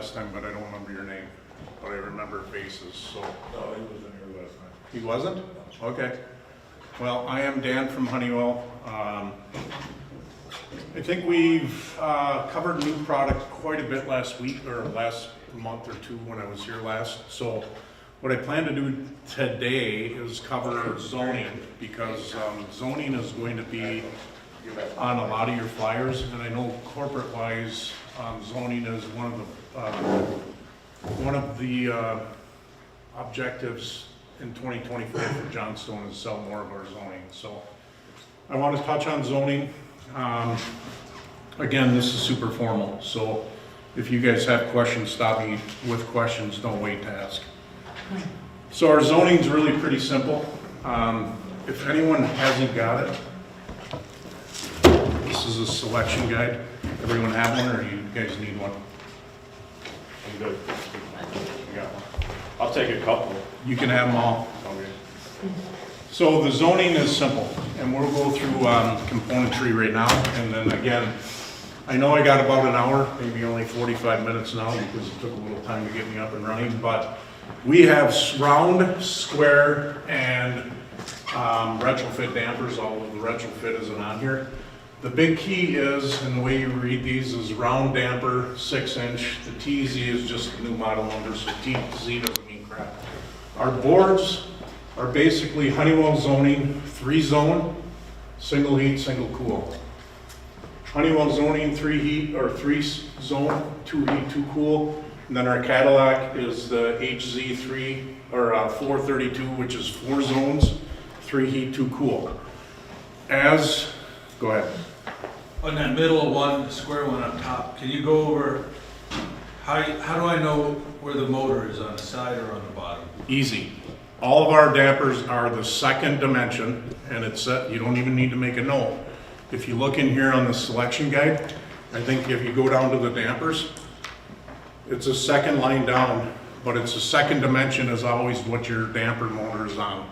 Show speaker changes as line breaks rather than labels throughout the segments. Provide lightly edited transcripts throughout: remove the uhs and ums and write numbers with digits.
last time, but I don't remember your name, but I remember faces, so.
No, he wasn't here last time.
He wasn't? Okay. Well, I am Dan from Honeywell. I think we've covered new product quite a bit last week, or last month or two when I was here last. So what I plan to do today is cover zoning, because zoning is going to be on a lot of your flyers, and I know corporate-wise, zoning is one of the objectives in 2024 for Johnstone is sell more of our zoning. So I want to touch on zoning. Again, this is super formal, so if you guys have questions, stop me with questions, don't wait to ask. So our zoning is really pretty simple. If anyone hasn't got it, this is a selection guide. Everyone have one, or you guys need one?
I'm good.
You got one.
I'll take a couple.
You can have them all.
Okay.
So the zoning is simple, and we'll go through componentry right now, and then again, I know I got about an hour, maybe only 45 minutes now because it took a little time to get me up and running, but we have round, square, and retrofit dampers, although the retrofit isn't on here. The big key is, and the way you read these, is round damper, 6-inch. The TZ is just the new model number, so TZ doesn't mean crap. Our boards are basically Honeywell zoning, 3-zone, single heat, single cool. Honeywell zoning, 3 heat or 3-zone, 2 heat, 2 cool. And then our Cadillac is the HZ3 or 432, which is 4 zones, 3 heat, 2 cool. Go ahead.
On that middle one, the square one up top, can you go over, how do I know where the motor is, on the side or on the bottom?
Easy. All of our dampers are the second dimension, and it's set, you don't even need to make a note. If you look in here on the selection guide, I think if you go down to the dampers, it's a second line down, but it's the second dimension is always what your damper motor is on.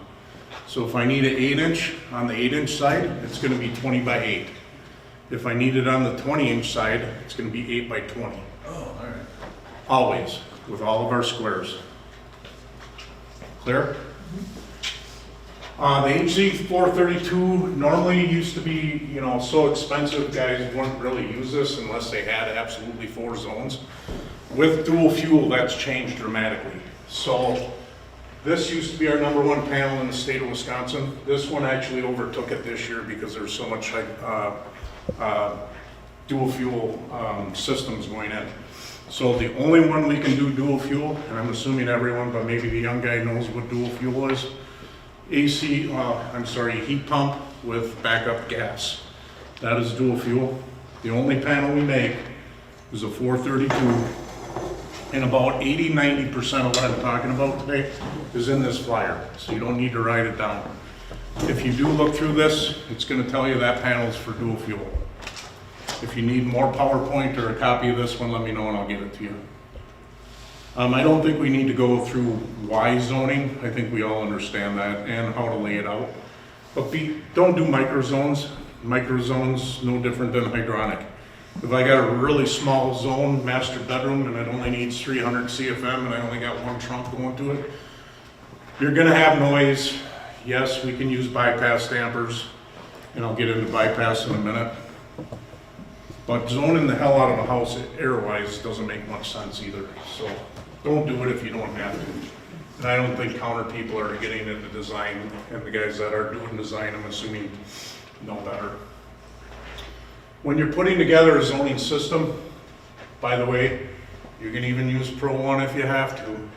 So if I need an 8-inch on the 8-inch side, it's going to be 20 by 8. If I need it on the 20-inch side, it's going to be 8 by 20.
Oh, all right.
Always, with all of our squares. Clear? The HZ432 normally used to be, so expensive, guys wouldn't really use this unless they had absolutely 4 zones. With dual fuel, that's changed dramatically. So this used to be our #1 panel in the state of Wisconsin. This one actually overtook it this year because there's so much dual fuel systems going in. So the only one we can do dual fuel, and I'm assuming everyone, but maybe the young guy knows what dual fuel is, heat pump with backup gas. That is dual fuel. The only panel we make is a 432, and about 80–90% of what I'm talking about today is in this flyer, so you don't need to write it down. If you do look through this, it's going to tell you that panel is for dual fuel. If you need more PowerPoint or a copy of this one, let me know and I'll give it to you. I don't think we need to go through why zoning. I think we all understand that and how to lay it out. But don't do microzones. Microzones, no different than hydronic. If I got a really small zone, master bedroom, and it only needs 300 CFM and I only got 1 trunk going to it, you're gonna have noise. Yes, we can use bypass dampers, and I'll get into bypass in a minute. But zoning the hell out of a house air-wise doesn't make much sense either. So don't do it if you don't have to. And I don't think counter people are getting into design, and the guys that are doing design, I'm assuming, know better. When you're putting together a zoning system, by the way, you can even use Pro 1 if you have to.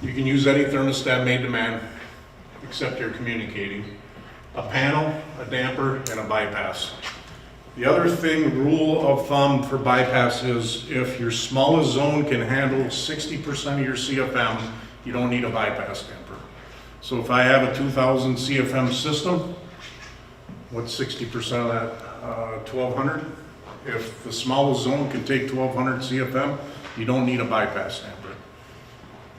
You can use any thermostat made to man, except you're communicating. A panel, a damper, and a bypass. The other rule of thumb for bypass is if your smallest zone can handle 60% of your CFM, you don't need a bypass damper. So if I have a 2000 CFM system, what's 60% of that? 1200? If the smallest zone can take 1200 CFM, you don't need a bypass damper.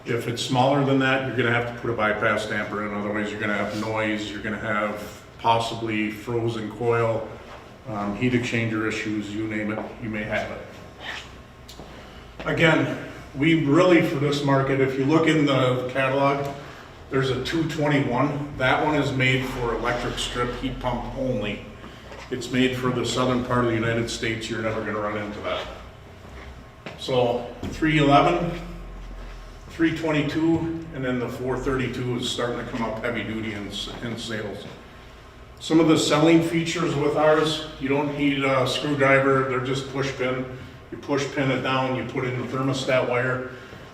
If it's smaller than that, you're going to have to put a bypass damper in, otherwise you're going to have noise, you're going to have possibly frozen coil, heat exchanger issues, you name it, you may have it. Again, we really, for this market, if you look in the catalog, there's a 221. That one is made for electric strip heat pump only. It's made for the southern part of the United States. You're never gonna run into that. So 311, 322, and then the 432 is starting to come up heavy duty in sales. Some of the selling features with ours, you don't need a screwdriver, they're just push pin. You push pin it down, you put in the thermostat wire.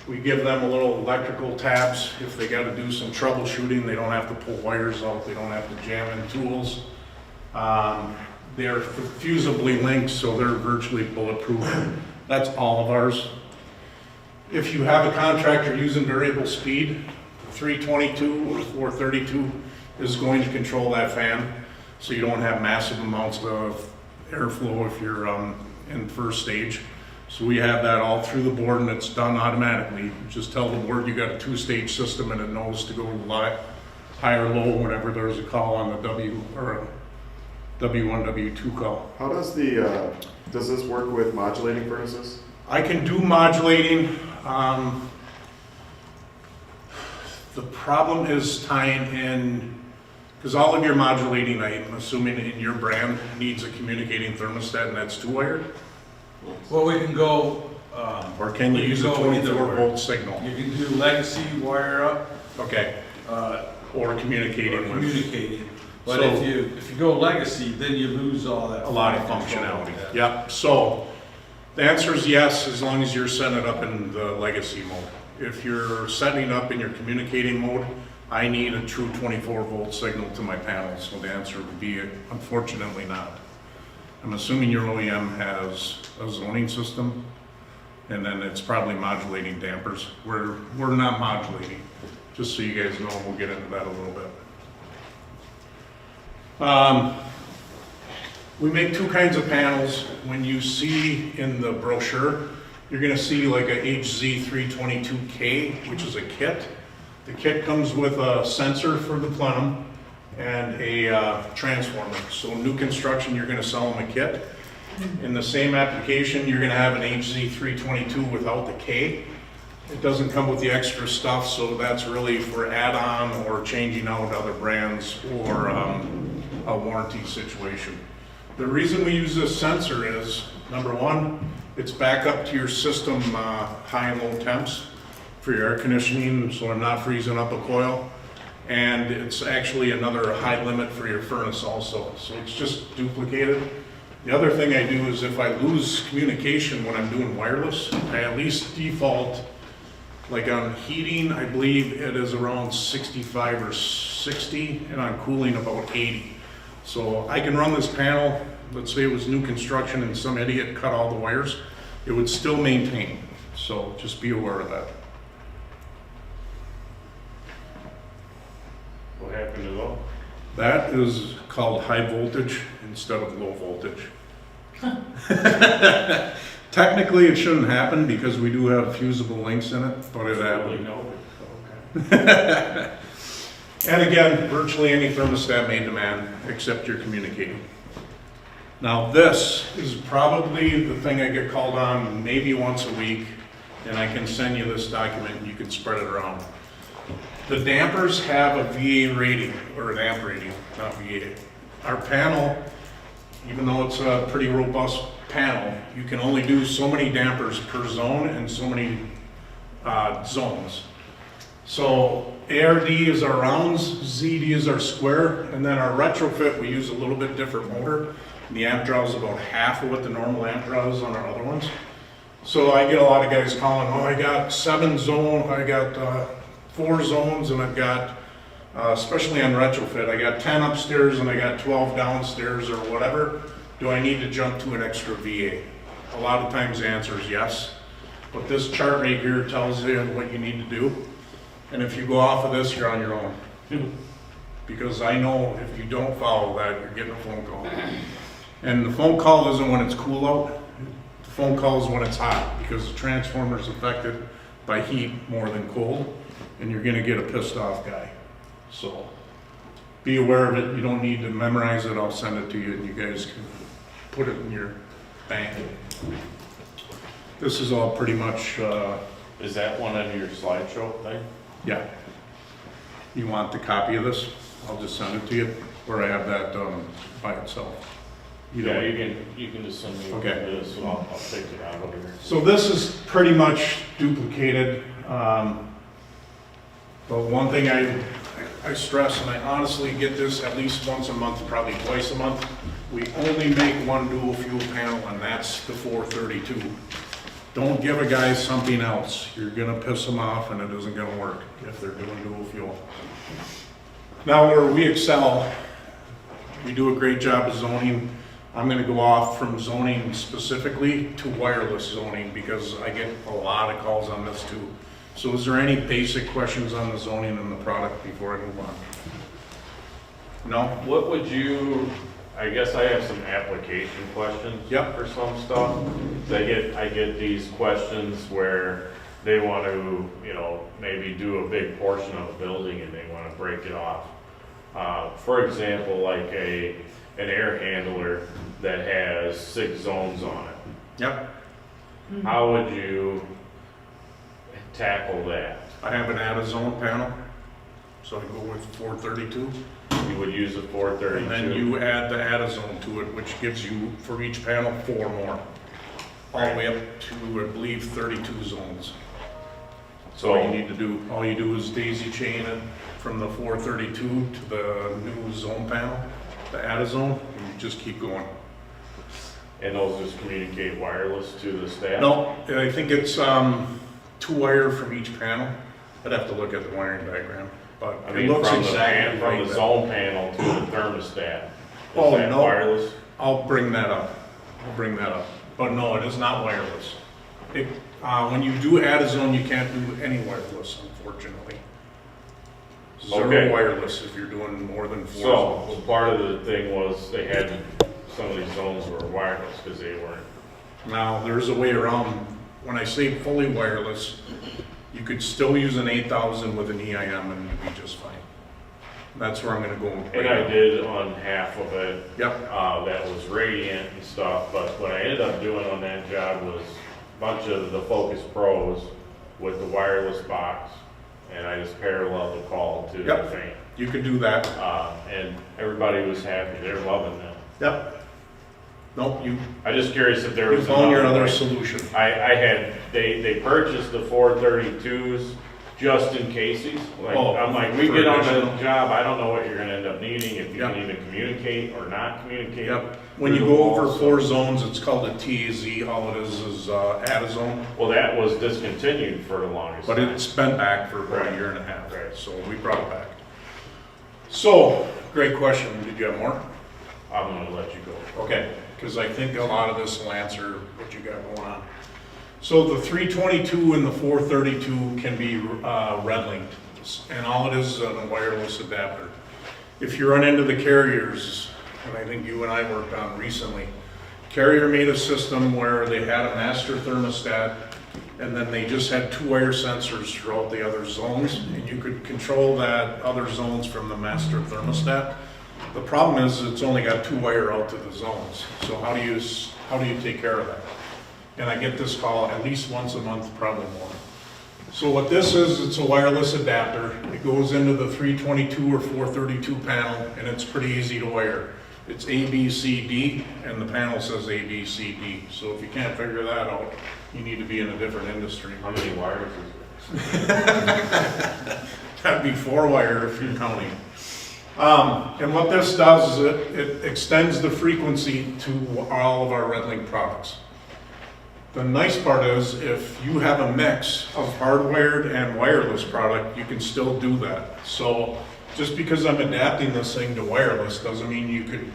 We give them a little electrical tabs. If they gotta do some troubleshooting, they don't have to pull wires out, they don't have to jam in tools. They're fusibly linked, so they're virtually bulletproof. That's all of ours. If you have a contractor using variable speed, 322 or 432 is going to control that fan, so you don't have massive amounts of airflow if you're in first stage. So we have that all through the board and it's done automatically. You just tell the board you got a 2-stage system and it knows to go high or low whenever there's a call on the W or a W1, W2 call.
How does does this work with modulating furnaces?
I can do modulating. The problem is tying in, because all of your modulating, I'm assuming in your brand, needs a communicating thermostat and that's 2-wired?
Well, we can go,
Or can you use a
go either
24
way.
volt signal?
You can do legacy wire up,
Okay, or communicating
or
with
communicating. But
So-
if you go legacy, then you lose all that.
a lot of functionality. Yep, so the answer is yes, as long as you're setting it up in the legacy mode. If you're setting it up in your communicating mode, I need a true 24 volt signal to my panel, so the answer would be unfortunately not. I'm assuming your OEM has a zoning system, and then it's probably modulating dampers. We're not modulating, just so you guys know, we'll get into that a little bit. We make 2 kinds of panels. When you see in the brochure, you're gonna see like a HZ322K, which is a kit. The kit comes with a sensor for the plenum and a transformer. So new construction, you're gonna sell them a kit. In the same application, you're gonna have an HZ322 without the K. It doesn't come with the extra stuff, so that's really for add-on or changing out other brands or a warranty situation. The reason we use this sensor is, number one, it's back up to your system high and low temps for your air conditioning, so I'm not freezing up a coil. And it's actually another high limit for your furnace also, so it's just duplicated. The other thing I do is if I lose communication when I'm doing wireless, I at least default, like on heating, I believe it is around 65 or 60, and on cooling about 80. So I can run this panel, let's say it was new construction and some idiot cut all the wires, it would still maintain. So just be aware of that.
What happened to those?
That is called high voltage instead of low voltage. Technically, it shouldn't happen because we do have fusible links in it, but it happened.
No. Okay.
And again, virtually any thermostat made to man, except you're communicating. Now this is probably the thing I get called on maybe once a week, and I can send you this document and you can spread it around. The dampers have a VA rating, or an amp rating, not VA. Our panel, even though it's a pretty robust panel, you can only do so many dampers per zone and so many zones. So ARD is our rounds, ZD is our square, and then our retrofit, we use a little bit different motor. The amp draw is about half of what the normal amp draw is on our other ones. So I get a lot of guys calling, oh, I got 7 zone, I got 4 zones, and I've got, especially on retrofit, I got 10 upstairs and I got 12 downstairs or whatever. Do I need to jump to an extra VA? A lot of times the answer is yes. But this chart right here tells you what you need to do. And if you go off of this, you're on your own. Because I know if you don't follow that, you're getting a phone call. And the phone call isn't when it's cool out. The phone call is when it's hot, because the transformer is affected by heat more than cold, and you're gonna get a pissed off guy. So be aware of it. You don't need to memorize it. I'll send it to you and you guys can put it in your bank. This is all pretty much,
Is that one on your slideshow thing?
yeah. You want the copy of this? I'll just send it to you, or I have that by itself. Either
Yeah,
way.
you can just send me
Okay.
this, and I'll take it out over here.
So this is pretty much duplicated. But one thing I stress, and I honestly get this at least once a month, probably twice a month, we only make one dual fuel panel, and that's the 432. Don't give a guy something else. You're gonna piss them off, and it isn't gonna work if they're doing dual fuel. Now, where we excel, we do a great job of zoning. I'm gonna go off from zoning specifically to wireless zoning, because I get a lot of calls on this too. So is there any basic questions on the zoning and the product before I move on? No?
What would you, I guess I have some application questions.
Yep.
For some stuff. I get these questions where they want to, maybe do a big portion of a building and they want to break it off. For example, like an air handler that has 6 zones on it.
Yep.
How would you tackle that?
I have an add-a-zone panel, so I go with 432.
You would use a 432?
And then you add the add-a-zone to it, which gives you, for each panel, 4 more. All the way up to, I believe, 32 zones. So all you need to do, all you do is daisy chain it from the 432 to the new zone panel, the add-a-zone, and you just keep going.
And those just communicate wireless to the staff?
No, I think it's 2 wire from each panel. I'd have to look at the wiring diagram, but
I
it
mean,
looks
from
exactly
from
like
the
that.
zone panel to the thermostat. Is
Oh,
that
no.
wireless?
I'll bring that up. But no, it is not wireless. When you do add a zone, you can't do any wireless, unfortunately. Zero
Okay.
wireless if you're doing more than 4
So,
zones.
part of the thing was they had, some of these zones were wireless because they weren't.
Now, there's a way around. When I say fully wireless, you could still use an 8000 with an EIM and you'd be just fine. That's where I'm gonna go.
And I did on half of it,
Yep,
that was radiant and stuff, but what I ended up doing on that job was a bunch of the Focus Pros with the wireless box, and I just paralleled the call to the
Yep.
fan.
you could do that.
And everybody was happy, they're loving them.
Yep. Nope,
I'm just curious if there
you
was
found your
another
other
way.
solution.
They purchased the 432s just in cases. Like,
Oh,
I'm like, we
for
get on
additional.
the job, I don't know what you're gonna end up needing, if you
Yep.
can even communicate or not communicate.
Yep. When
through
you
the
go over
wall, so-
4 zones, it's called a TAZ. All it is add a zone.
Well, that was discontinued for the longest
But
time.
it's been back for about a
Right.
year and a half,
Right.
so we brought it back. So, great question. Did you have more?
I'm gonna let you go.
Okay, because I think a lot of this will answer what you got going on. So the 322 and the 432 can be red linked, and all it is a wireless adapter. If you run into the carriers, and I think you and I worked on recently, Carrier made a system where they had a master thermostat, and then they just had 2 wire sensors throughout the other zones, and you could control that other zones from the master thermostat. The problem is it's only got 2 wire out to the zones. So how do you take care of that? And I get this call at least once a month, probably more. So what this is, it's a wireless adapter. It goes into the 322 or 432 panel, and it's pretty easy to wire. It's A, B, C, D, and the panel says A, B, C, D. So if you can't figure that out, you need to be in a different industry.
How many wires is there?
That'd be 4 wire if you're counting. And what this does is it extends the frequency to all of our RedLink products. The nice part is if you have a mix of hardwired and wireless product, you can still do that. So just because I'm adapting this thing to wireless doesn't mean you could,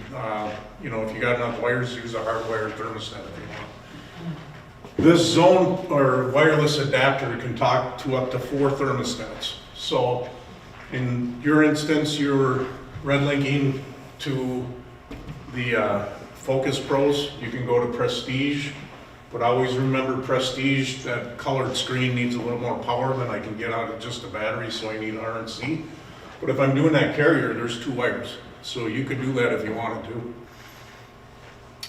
if you got enough wires, use a hardwired thermostat if you want. This zone or wireless adapter can talk to up to 4 thermostats. So in your instance, you're red linking to the Focus Pros. You can go to Prestige, but always remember Prestige, that colored screen needs a little more power than I can get out of just a battery, so I need RNC. But if I'm doing that Carrier, there's 2 wires. So you could do that if you wanted to.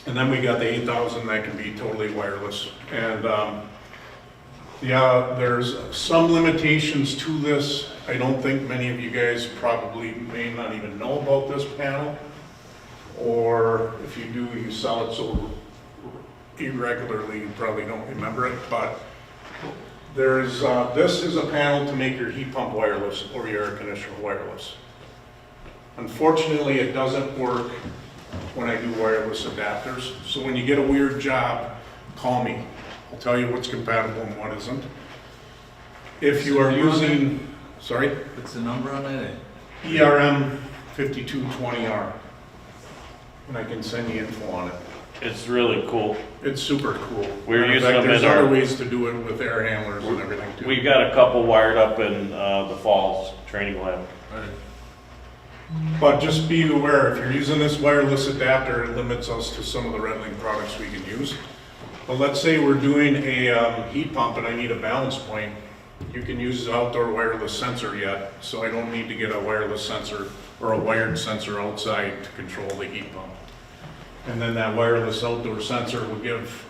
And then we got the 8,000 that can be totally wireless. And yeah, there's some limitations to this. I don't think many of you guys probably may not even know about this panel. Or if you do, you sell it so irregularly, you probably don't remember it. But there's, this is a panel to make your heat pump wireless or your air conditioner wireless. Unfortunately, it doesn't work when I do wireless adapters. So when you get a weird job, call me. I'll tell you what's compatible and what isn't. If you are using, sorry?
What's the number on that?
ERM 5220R. And I can send you info on it.
It's really cool.
It's super cool.
We're
In
using
fact,
them
there's
in our-
other ways to do it with air handlers and everything too.
We've got a couple wired up in the Falls Training Lab.
But just be aware, if you're using this wireless adapter, it limits us to some of the Redling products we can use. But let's say we're doing a heat pump and I need a balance point. You can use the outdoor wireless sensor yet, so I don't need to get a wireless sensor or a wired sensor outside to control the heat pump. And then that wireless outdoor sensor will give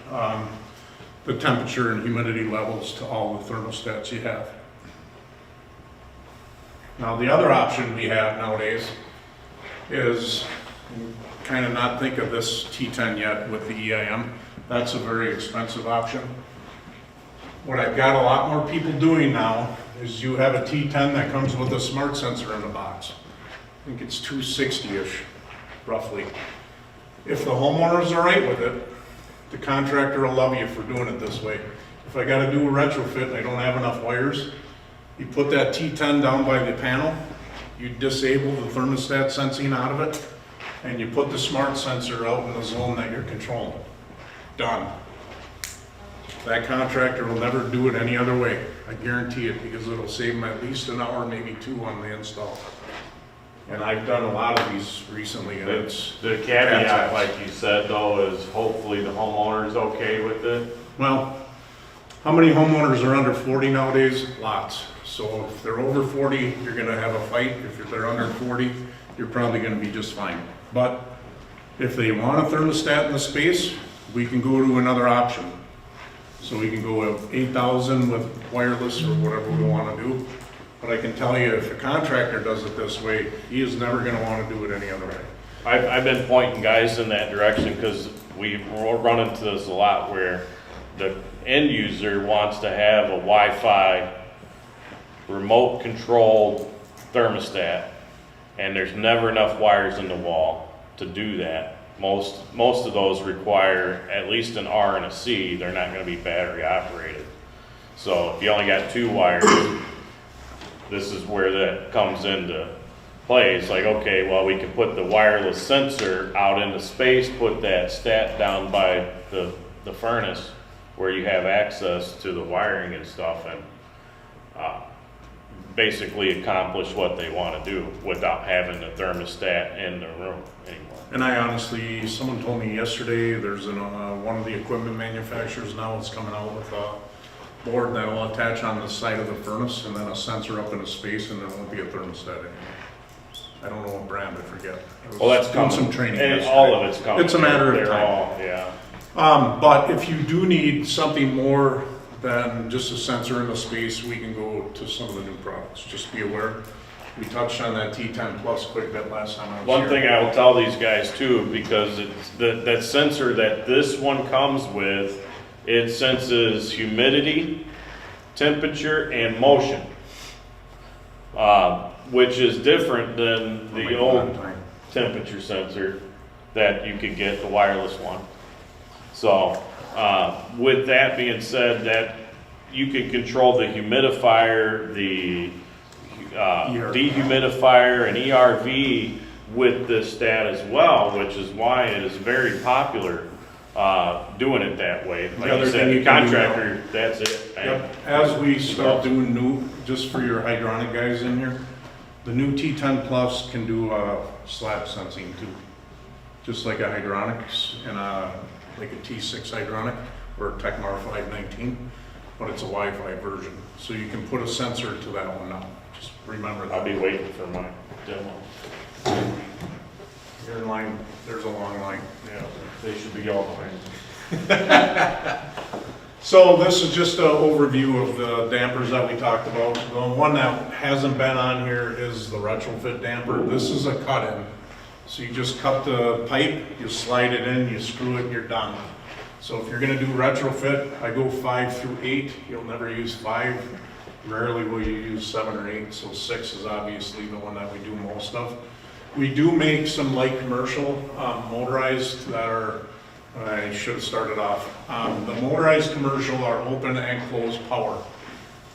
the temperature and humidity levels to all the thermostats you have. Now, the other option we have nowadays is kind of not think of this T10 yet with the EIM. That's a very expensive option. What I've got a lot more people doing now is you have a T10 that comes with a smart sensor in the box. I think it's $260-ish, roughly. If the homeowner's all right with it, the contractor will love you for doing it this way. If I gotta do a retrofit and I don't have enough wires, you put that T10 down by the panel, you disable the thermostat sensing out of it, and you put the smart sensor out in the zone that you're controlling. Done. That contractor will never do it any other way. I guarantee it, because it'll save them at least an hour, maybe two on the install. And I've done a lot of these recently, and it's...
The caveat, like you said though, is hopefully the homeowner's okay with it.
Well, how many homeowners are under 40 nowadays? Lots. So if they're over 40, you're gonna have a fight. If they're under 40, you're probably gonna be just fine. But if they want a thermostat in the space, we can go to another option. So we can go with 8,000 with wireless or whatever we wanna do. But I can tell you, if a contractor does it this way, he is never gonna wanna do it any other way.
I've been pointing guys in that direction because we run into this a lot where the end user wants to have a Wi-Fi remote controlled thermostat, and there's never enough wires in the wall to do that. Most of those require at least an R and a C. They're not going to be battery operated. So if you only got 2 wires, this is where that comes into play. It's like, okay, well, we can put the wireless sensor out into space, put that stat down by the furnace where you have access to the wiring and stuff, and basically accomplish what they want to do without having the thermostat in the room anymore.
And I honestly, someone told me yesterday, there's one of the equipment manufacturers now is coming out with a board that will attach on the side of the furnace and then a sensor up in a space, and there won't be a thermostat anymore. I don't know what brand, I forget. I was
Well, that's
doing
coming.
some training
And
yesterday.
all of it's coming.
It's a matter of
They're
time.
all- yeah.
But if you do need something more than just a sensor in the space, we can go to some of the new products. Just be aware. We touched on that T10 Plus quite a bit last time I was here.
One thing I will tell these guys too, because it's that sensor that this one comes with, it senses humidity, temperature, and motion, which is different than
Oh my
the
God,
old
time.
temperature sensor that you could get, the wireless one. So with that being said, that you can control the humidifier, the dehumidifier, and ERV with this stat as well, which is why it is very popular doing it that way. Like
other
you
thing
said,
you
the
can do
contractor, that's it.
Yep. As we start doing new, just for your hydronic guys in here, the new T10 Plus can do slab sensing too. Just like a hydronics and like a T6 hydronic or a Tecmar 519, but it's a Wi-Fi version. So you can put a sensor to that one now. Just remember that.
I'll be waiting for my demo.
You're in line, there's a long line.
Yeah, they should be all behind.
So this is just an overview of the dampers that we talked about. The one that hasn't been on here is the retrofit damper. This is a cut-in. So you just cut the pipe, you slide it in, you screw it, and you're done. So if you're gonna do retrofit, I go 5 through 8. You'll never use 5. Rarely will you use 7 or 8, so 6 is obviously the one that we do most of. We do make some light commercial motorized that are, I should have started off. The motorized commercial are open and closed power.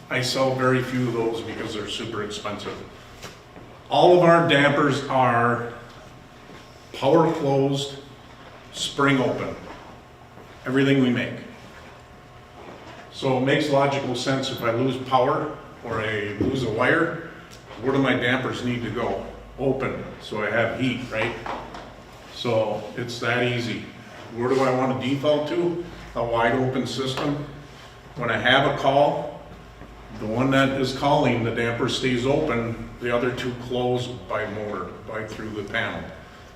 I sell very few of those because they're super expensive. All of our dampers are power closed, spring open. Everything we make. So it makes logical sense if I lose power or I lose a wire, where do my dampers need to go? Open, so I have heat, right? So it's that easy. Where do I want to default to? A wide open system. When I have a call, the one that is calling, the damper stays open, the other two close by motor, by through the panel.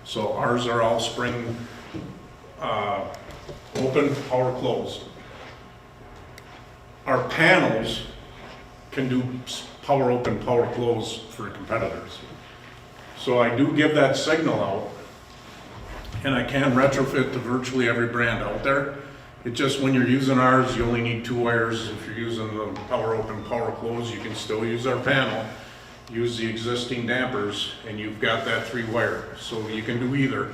So ours are all spring open, power closed. Our panels can do power open, power close for competitors. So I do give that signal out, and I can retrofit to virtually every brand out there. It just, when you're using ours, you only need 2 wires. If you're using the power open, power close, you can still use our panel, use the existing dampers, and you've got that 3 wire. So you can do either.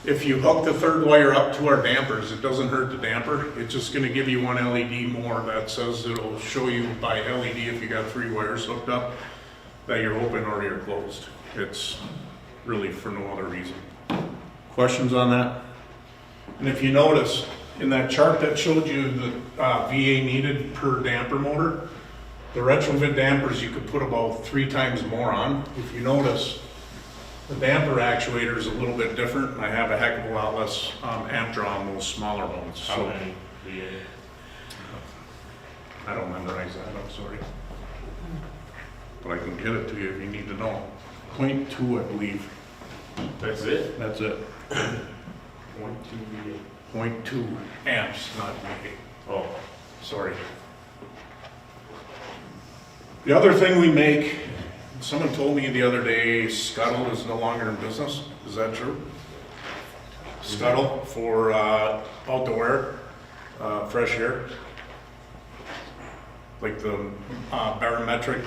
If you hook the 3rd wire up to our dampers, it doesn't hurt the damper. It's just gonna give you 1 LED more that says, it'll show you by LED if you got 3 wires hooked up, that you're open or you're closed. It's really for no other reason. Questions on that? And if you notice, in that chart that showed you the VA needed per damper motor, the retrofit dampers you could put about 3 times more on. If you notice, the damper actuator is a little bit different, and I have a heck of a lot less amp draw on those smaller ones.
How
So
many VA?
I don't memorize that, I'm sorry. But I can get it to you if you need to know. 0.2, I believe.
That's it?
That's it.
1, 2 VA.
0.2 amps, not VA.
Oh,
Sorry. The other thing we make, someone told me the other day, Scuttle is no longer in business. Is that true? Scuttle for outdoor fresh air, like the barometric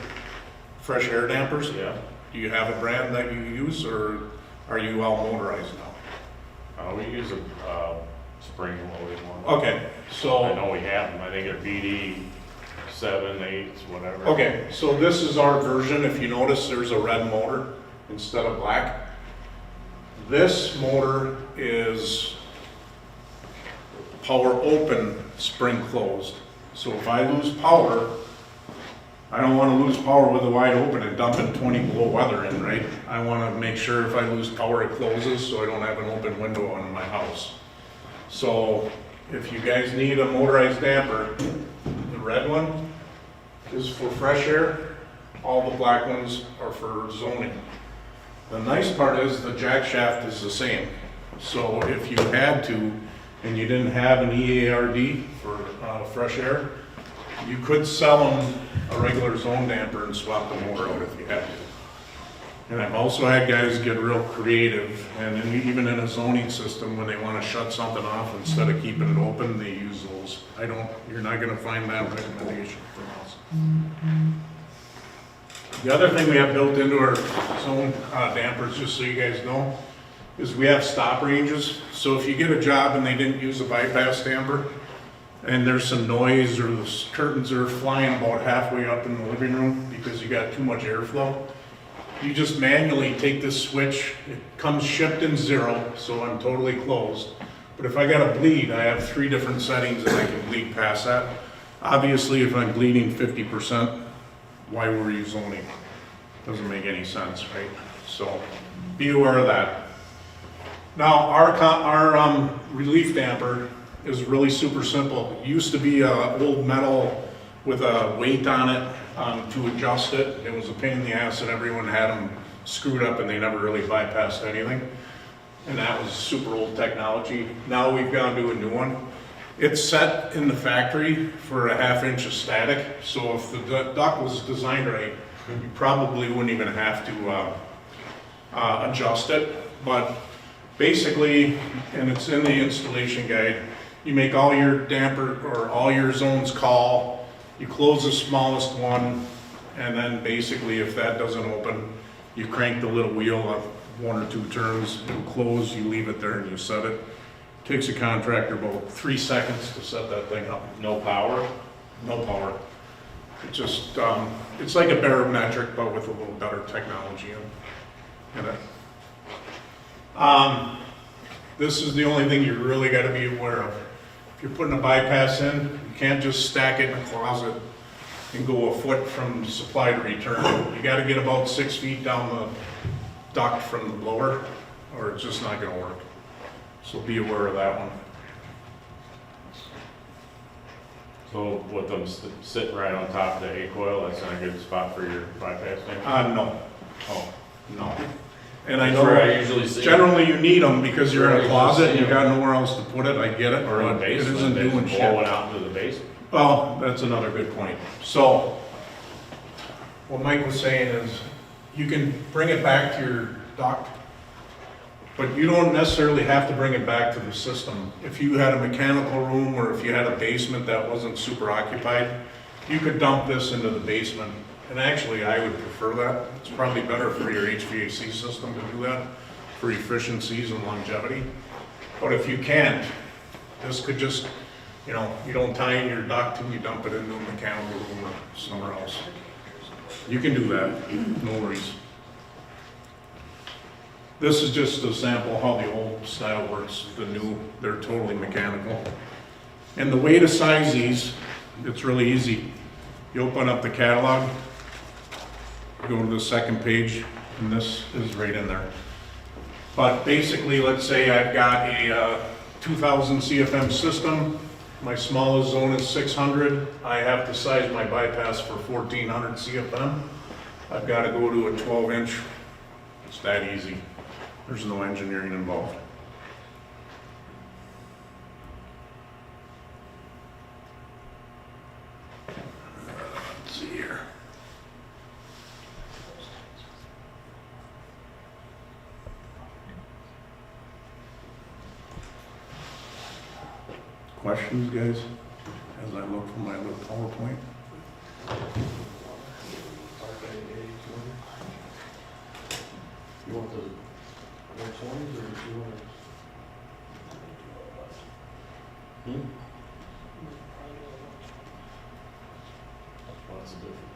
fresh air dampers.
yeah.
Do you have a brand that you use, or are you all motorized now?
We use a spring loaded one.
Okay,
I
so,
know we have them. I think they're BD 7, 8, whatever.
okay, so this is our version. If you notice, there's a red motor instead of black. This motor is power open, spring closed. So if I lose power, I don't want to lose power with the wide open and dumping 20 below weather in, right? I want to make sure if I lose power, it closes so I don't have an open window on my house. So if you guys need a motorized damper, the red one is for fresh air. All the black ones are for zoning. The nice part is the jack shaft is the same. So if you had to, and you didn't have an EARD for fresh air, you could sell them a regular zone damper and swap the motor out if you had to. And I've also had guys get real creative, and even in a zoning system, when they want to shut something off, instead of keeping it open, they use those. You're not gonna find that recommendation from us. The other thing we have built into our zone dampers, just so you guys know, is we have stop ranges. So if you get a job and they didn't use a bypass damper, and there's some noise or the curtains are flying about halfway up in the living room because you got too much airflow, you just manually take this switch. It comes shipped in 0, so I'm totally closed. But if I gotta bleed, I have 3 different settings and I can bleed past that. Obviously, if I'm bleeding 50%, why were you zoning? Doesn't make any sense, right? So be aware of that. Now, our relief damper is really super simple. It used to be an old metal with a weight on it to adjust it. It was a pain in the ass, and everyone had them screwed up and they never really bypassed anything. And that was super old technology. Now we've gone to a new one. It's set in the factory for a 1/2 inch of static, so if the duct was designed right, you probably wouldn't even have to adjust it. But basically, and it's in the installation guide, you make all your damper or all your zones call, you close the smallest one, and then basically if that doesn't open, you crank the little wheel up 1 or 2 turns, it'll close, you leave it there and you set it. Takes a contractor about 3 seconds to set that thing up.
No power?
No power. It just, it's like a barometric, but with a little better technology in it. This is the only thing you really got to be aware of. If you're putting a bypass in, you can't just stack it in a closet and go a foot from supply to return. You got to get about 6 feet down the duct from the blower, or it's just not going to work. So be aware of that one.
So with them sitting right on top of the A coil, that's not a good spot for your bypass tank?
No.
Oh,
No. And I
That's where I
know
usually see.
generally you need them because you're in
Where
a
I
closet and you
usually see
got nowhere else to put it, I get it,
or in the
but it
basement,
isn't
they
doing
just blow
shit.
it out into the basement.
Well, that's another good point. So, what Mike was saying is, you can bring it back to your duct, but you don't necessarily have to bring it back to the system. If you had a mechanical room or if you had a basement that wasn't super occupied, you could dump this into the basement. And actually, I would prefer that. It's probably better for your HVAC system to do that, for efficiencies and longevity. But if you can't, this could just, you know, you don't tie in your duct and you dump it into a mechanical room or somewhere else. You can do that, no worries. This is just a sample how the old style works, the new, they're totally mechanical. And the way to size these, it's really easy. You open up the catalog, go to the second page, and this is right in there. But basically, let's say I've got a 2000 CFM system, my smallest zone is 600, I have to size my bypass for 1400 CFM. I've got to go to a 12 inch, it's that easy. There's no engineering involved. Let's see here. Questions, guys, as I look for my little PowerPoint?
You want the next ones, or do you want?
Lots of different.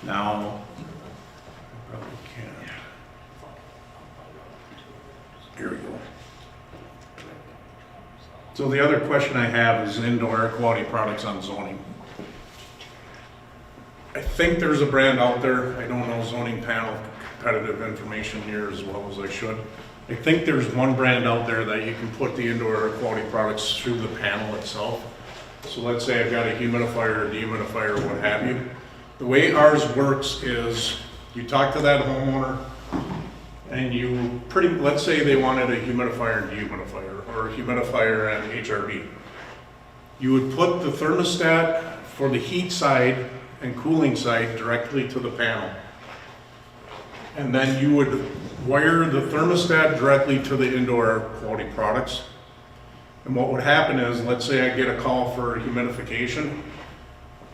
Now, I probably can't. Here we go. So the other question I have is indoor air quality products on zoning. I think there's a brand out there, I don't know zoning panel competitive information here as well as I should. I think there's one brand out there that you can put the indoor air quality products through the panel itself. So let's say I've got a humidifier, a dehumidifier, what have you. The way ours works is you talk to that homeowner and you let's say they wanted a humidifier and dehumidifier, or a humidifier and HRV. You would put the thermostat for the heat side and cooling side directly to the panel. And then you would wire the thermostat directly to the indoor air quality products. And what would happen is, let's say I get a call for humidification,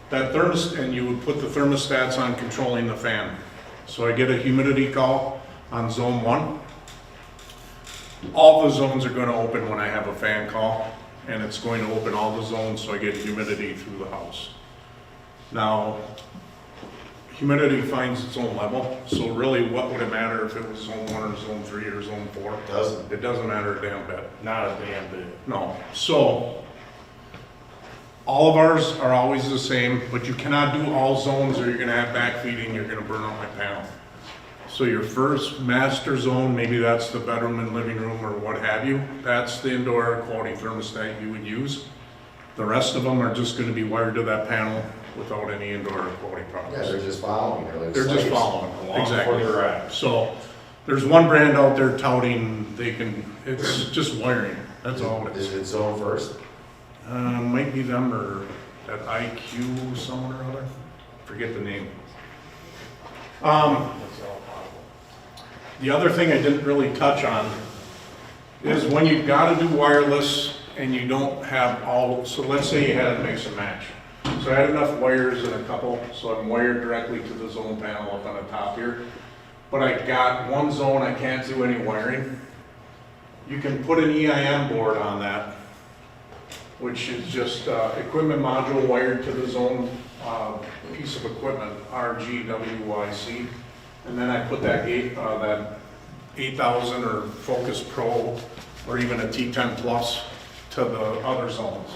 that thermostat, and you would put the thermostats on controlling the fan. So I get a humidity call on zone 1. All the zones are going to open when I have a fan call, and it's going to open all the zones so I get humidity through the house. Now, humidity finds its own level, so really what would it matter if it was zone 1 or zone 3 or zone 4? It doesn't matter a damn bit.
Not a damn bit.
No. So, all of ours are always the same, but you cannot do all zones or you're gonna have backfeeding, you're gonna burn out my panel. So your first master zone, maybe that's the bedroom and living room or what have you, that's the indoor air quality thermostat you would use. The rest of them are just gonna be wired to that panel without any indoor air quality
Yeah,
problems.
they're just following, they're like
They're just
slaves.
following,
Along
exactly.
for the ride.
So, there's one brand out there touting, it's just wiring, that's all it
Is
is.
it zone first?
Might be them or that IQ someone or other, forget the name.
That's all possible.
The other thing I didn't really touch on is when you gotta do wireless and you don't have all, so let's say you had to mix and match. So I had enough wires in a couple, so I'm wired directly to the zone panel up on the top here. But I got one zone I can't do any wiring. You can put an EIM board on that, which is just equipment module wired to the zone piece of equipment, RGWYC. And then I put that 8000 or Focus Pro or even a T10 Plus to the other zones.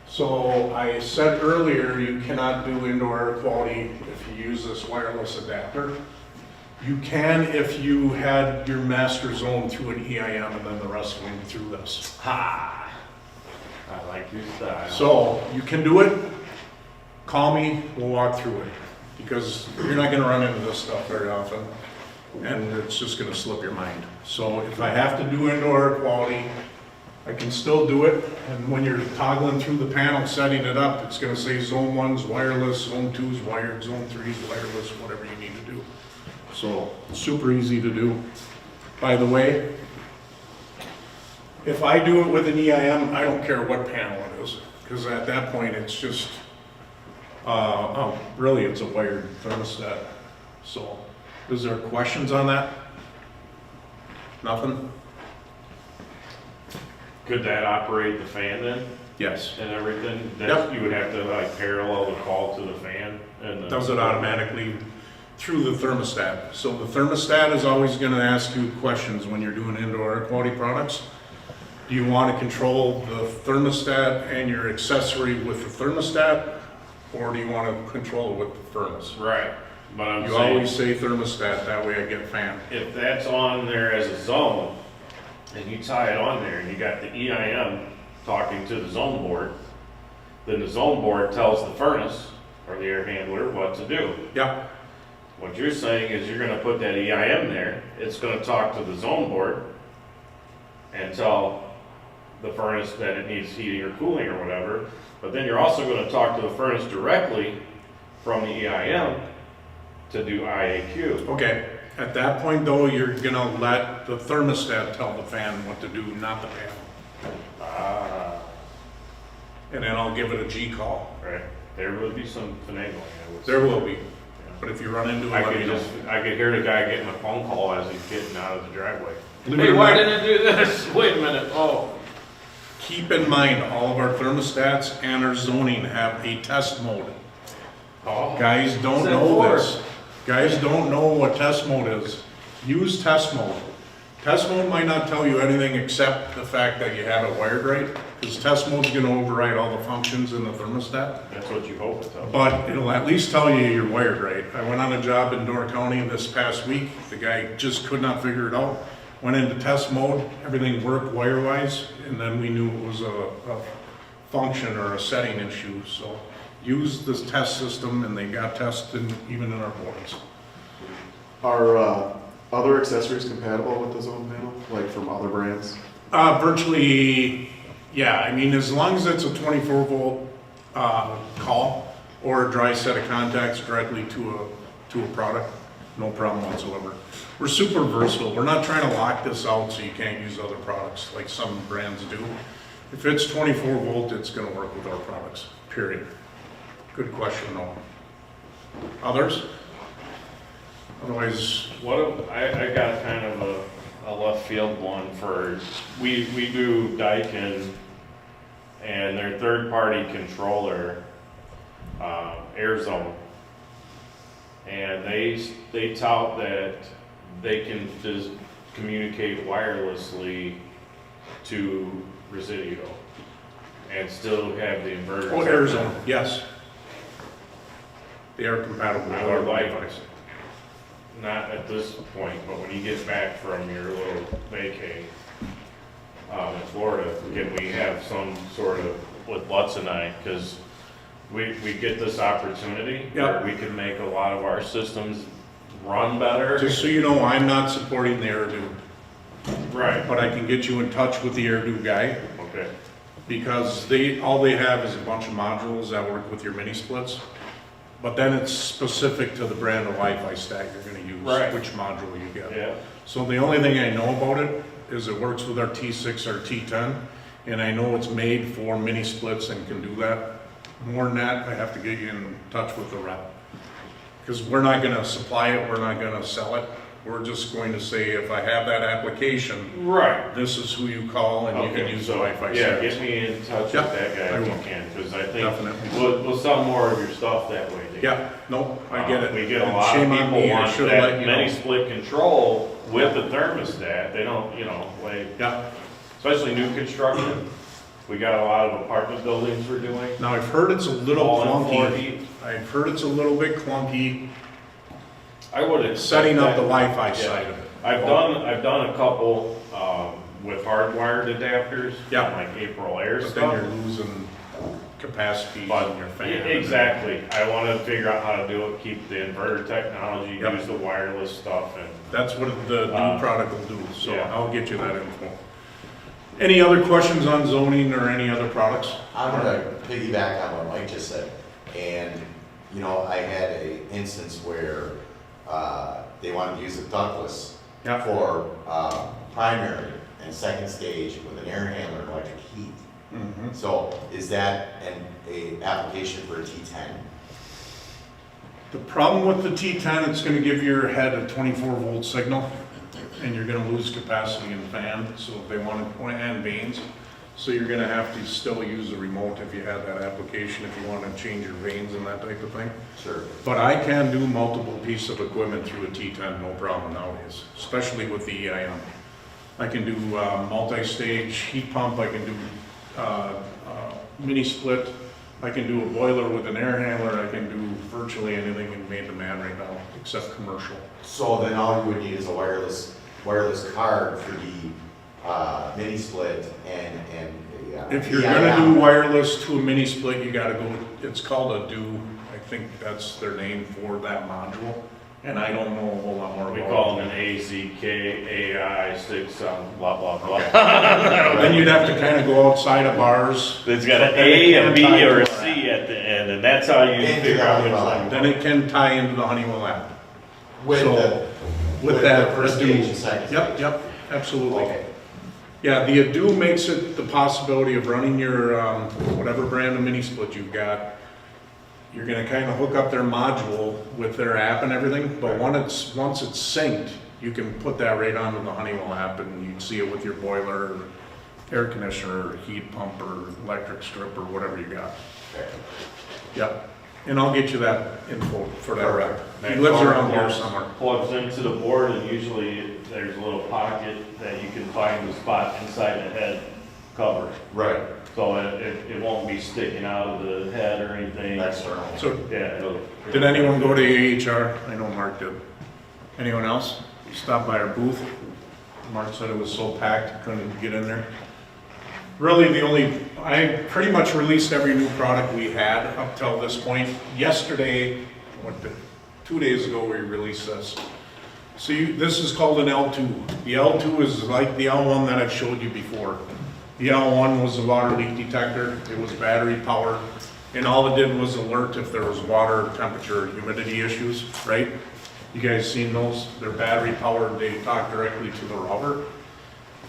So I said earlier, you cannot do indoor air quality if you use this wireless adapter. You can if you had your master zone through an EIM and then the rest went through this.
Ha! I like your style.
So you can do it, call me, we'll walk through it. Because you're not gonna run into this stuff very often and it's just gonna slip your mind. So if I have to do indoor air quality, I can still do it. And when you're toggling through the panel, setting it up, it's gonna say zone 1's wireless, zone 2's wired, zone 3's wireless, whatever you need to do. So super easy to do. By the way, if I do it with an EIM, I don't care what panel it is, because at that point, it's just, really, it's a wired thermostat. So, is there questions on that? Nothing?
Could that operate the fan then
Yes.
and everything?
Yep.
That you would have to like parallel the call to the fan and the.
Does it automatically through the thermostat. So the thermostat is always gonna ask you questions when you're doing indoor air quality products. Do you wanna control the thermostat and your accessory with the thermostat? Or do you wanna control it with the furnace?
Right, but I'm
You
saying,
always say thermostat, that way I get fan.
if that's on there as a zone, and you tie it on there, and you got the EIM talking to the zone board, then the zone board tells the furnace, or the air handler, what to do.
Yeah,
What you're saying is you're gonna put that EIM there, it's gonna talk to the zone board, and tell the furnace that it needs heating or cooling or whatever, but then you're also gonna talk to the furnace directly from the EIM to do IAQ.
okay. At that point though, you're gonna let the thermostat tell the fan what to do, not the panel.
Ah,
And then I'll give it a G call.
right, there would be some finagling, I would say.
There will be,
Yeah.
but if you run into it,
I
let me
could
know.
just, I could hear the guy getting a phone call as he's getting out of the driveway.
Believe it
Hey,
or
why
not,
didn't I do this? Wait a minute, oh.
keep in mind, all of our thermostats and our zoning have a test mode.
Oh.
Guys don't
What's that
know
for?
this. Guys don't know what test mode is. Use test mode. Test mode might not tell you anything except the fact that you have it wired right, because test mode's gonna override all the functions in the thermostat.
That's what you hope it tells.
But it'll at least tell you you're wired right. I went on a job in Door County this past week. The guy just could not figure it out. Went into test mode, everything worked wire-wise, and then we knew it was a function or a setting issue. So use this test system, and they got tested even in our boards.
Are other accessories compatible with the zone panel, like from other brands?
Virtually, yeah. I mean, as long as it's a 24 volt call or a dry set of contacts directly to a product, no problem whatsoever. We're super versatile. We're not trying to lock this out so you can't use other products like some brands do. If it's 24 volt, it's going to work with our products, period. Good question, though. Others? Otherwise,
I got kind of a left field one for, we do Daikin and their third party controller, AirZone. And they tout that they can just communicate wirelessly to Resideo and still have the inverters.
oh, Arizona, yes. They are compatible with
I
our
would like-
device.
Not at this point, but when you get back from your little vacay, in Florida, can we have some sort of, with Lutz and I, because we get this opportunity where
Yep.
we can make a lot of our systems run better.
Just so you know, I'm not supporting the Airdo,
Right,
but I can get you in touch with the Airdo guy,
okay,
because all they have is a bunch of modules that work with your mini splits. But then it's specific to the brand of Wi-Fi stack you're gonna use,
Right.
which module you get.
yeah,
So the only thing I know about it is it works with our T6 or T10, and I know it's made for mini splits and can do that. More than that, I have to get you in touch with the rep. Because we're not gonna supply it, we're not gonna sell it. We're just going to say, if I have that application,
right.
this is who you call and you can
Okay,
use
so,
Wi-Fi
yeah,
stack.
get me in touch with
Yep,
that guy
I
if you
will.
can, because I think
Definitely.
we'll sell more of your stuff that way. Dave.
Yeah, no, I get it.
We get a
And
lot of
shame on
people
me, I
want
should've let
that
you
mini
know.
split control with the thermostat, they don't, like,
Yeah,
especially new construction. We got a lot of apartment buildings we're doing.
now I've heard it's a little
all in floor
clunky.
heat.
I've heard it's a little bit clunky
I would have.
setting up the Wi-Fi side of it.
I've done a couple, with hardwired adapters.
Yeah.
Like April Air
But
stuff.
then you're losing capacity
But,
on your fan.
exactly, I wanna figure out how to do it, keep the inverter technology,
Yep.
use the wireless stuff, and
That's what the new product will do, so
yeah.
I'll get you that info. Any other questions on zoning or any other products?
I'm gonna piggyback on what Mike just said, and, I had a instance where, they wanted to use a ductless
Yeah.
for, primary and second stage with an air handler and electric heat.
Mhm.
So is that a application for a T10?
The problem with the T10, it's gonna give your head a 24-volt signal, and you're gonna lose capacity in the fan, so if they want to, and vanes. So you're gonna have to still use a remote if you have that application, if you wanna change your vanes and that type of thing.
Sure.
But I can do multiple pieces of equipment through a T10, no problem nowadays, especially with the EIM. I can do multi-stage heat pump, I can do mini split, I can do a boiler with an air handler, I can do virtually anything in main demand right now, except commercial.
So then all you would need is a wireless card for the, mini split and a.
If you're gonna do wireless to a mini split, you gotta go, it's called a DO, I think that's their name for that module, and I don't know a whole lot more about
we
it.
call it an AZK, AI 6, blah, blah, blah.
Then you'd have to kinda go outside of bars.
It's got an
And it
A, a
can
B,
tie
or a
into
C at the end, and that's how you
Into
figure
the
out which
Honeywell
one.
Then it can tie into the Honeywell app.
With
So,
the,
with that,
the first
Adu.
stage and second stage?
Yep, absolutely.
Okay.
Yeah, the Adu makes it the possibility of running your, whatever brand of mini split you've got. You're gonna kinda hook up their module with their app and everything, but once it's synced, you can put that right onto the Honeywell app and you can see it with your boiler, or air conditioner, or heat pump, or electric strip, or whatever you got.
Okay.
Yep, and I'll get you that info for that rep. He
That
lives
car
around here
plugs-
somewhere.
Plugs into the board, and usually there's a little pocket that you can find the spot inside the head cover.
Right,
So it won't be sticking out of the head or anything.
external.
So,
Yeah,
did anyone go to AHR? I know Mark did. Anyone else? Stop by our booth. Mark said it was so packed, couldn't get in there. Really, I pretty much released every new product we had up till this point. Yesterday, 2 days ago, we released this. See, this is called an L2. The L2 is like the L1 that I've showed you before. The L1 was a water leak detector, it was battery powered, and all it did was alert if there was water, temperature, humidity issues, right? You guys seen those? They're battery powered, they talk directly to the router.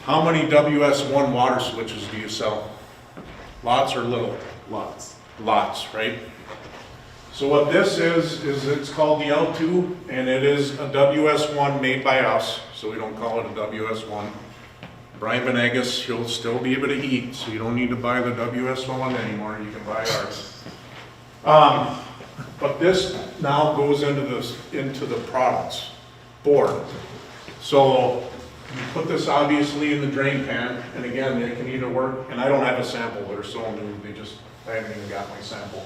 How many WS1 water switches do you sell? Lots or little?
Lots.
Lots, right? So what this is it's called the L2, and it is a WS1 made by us, so we don't call it a WS1. Brian Benegas, he'll still be able to heat, so you don't need to buy the WS1 anymore, you can buy ours. But this now goes into the products board. So you put this obviously in the drain pan, and again, it can either work, and I don't have a sample, they're so new, I haven't even got my sample.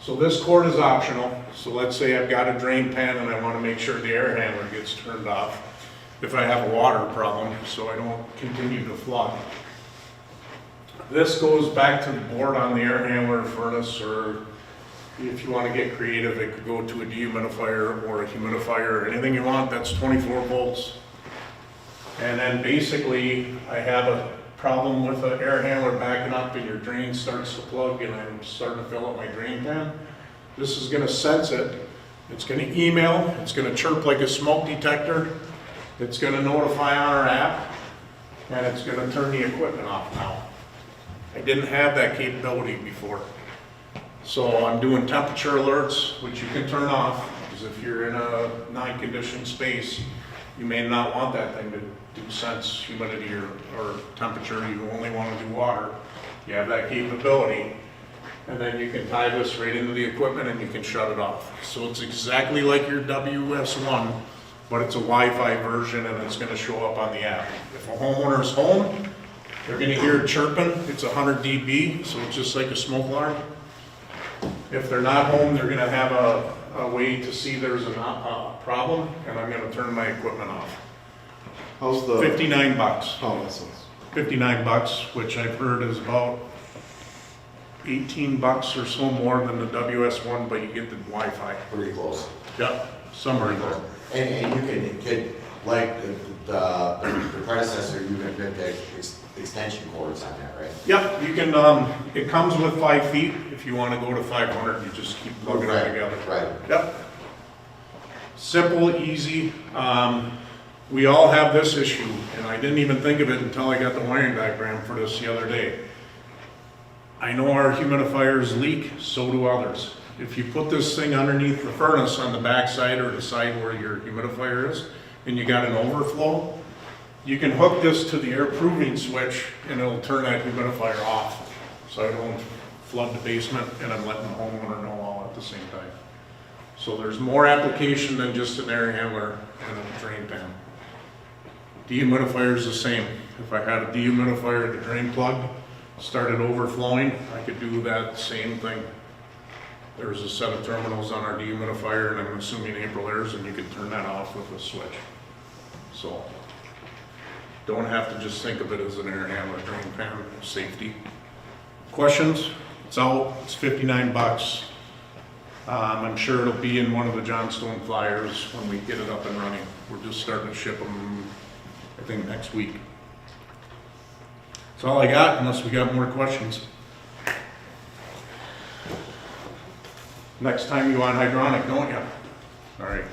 So this cord is optional, so let's say I've got a drain pan and I wanna make sure the air handler gets turned off if I have a water problem, so I don't continue to flood. This goes back to the board on the air handler furnace, or if you want to get creative, it could go to a dehumidifier or a humidifier, anything you want, that's 24 volts. And then basically, I have a problem with the air handler backing up and your drain starts to plug and I'm starting to fill up my drain pan. This is gonna sense it, it's gonna email, it's gonna chirp like a smoke detector, it's gonna notify on our app, and it's gonna turn the equipment off now. I didn't have that capability before. So I'm doing temperature alerts, which you can turn off, because if you're in a non-conditioned space, you may not want that thing to do sense humidity or temperature. You only want to do water. You have that capability. And then you can tie this right into the equipment and you can shut it off. So it's exactly like your WS1, but it's a Wi-Fi version and it's going to show up on the app. If a homeowner's home, they're going to hear it chirping. It's 100 dB, so it's just like a smoke alarm. If they're not home, they're gonna have a way to see there's a problem, and I'm gonna turn my equipment off.
How's the?
59 bucks.
Oh, that sounds.
59 bucks, which I've heard is about 18 bucks or so more than the WS1, but you get the Wi-Fi.
Pretty close.
Yep, somewhere in there.
And you can, like the predecessor, you can put the extension cords on that, right?
Yep, you can, it comes with 5 feet. If you wanna go to 500, you just keep plugging it together.
Right.
Yep. Simple, easy. We all have this issue, and I didn't even think of it until I got the wiring diagram for this the other day. I know our humidifiers leak, so do others. If you put this thing underneath the furnace on the back side or the side where your humidifier is, and you got an overflow, you can hook this to the air proving switch and it'll turn that humidifier off. So I don't flood the basement and I'm letting the homeowner know all at the same time. So there's more application than just an air handler and a drain pan. Dehumidifier is the same. If I had a dehumidifier at the drain plug, started overflowing, I could do that same thing. There's a set of terminals on our dehumidifier, and I'm assuming April airs, and you can turn that off with a switch. So, don't have to just think of it as an air handler, drain pan, safety. Questions? It's out, it's 59 bucks. I'm sure it'll be in one of the Johnstone flyers when we get it up and running. We're just starting to ship them, I think, next week. That's all I got, unless we got more questions. Next time you want hydronic, don't you? All right.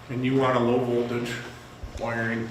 And you want a low voltage wiring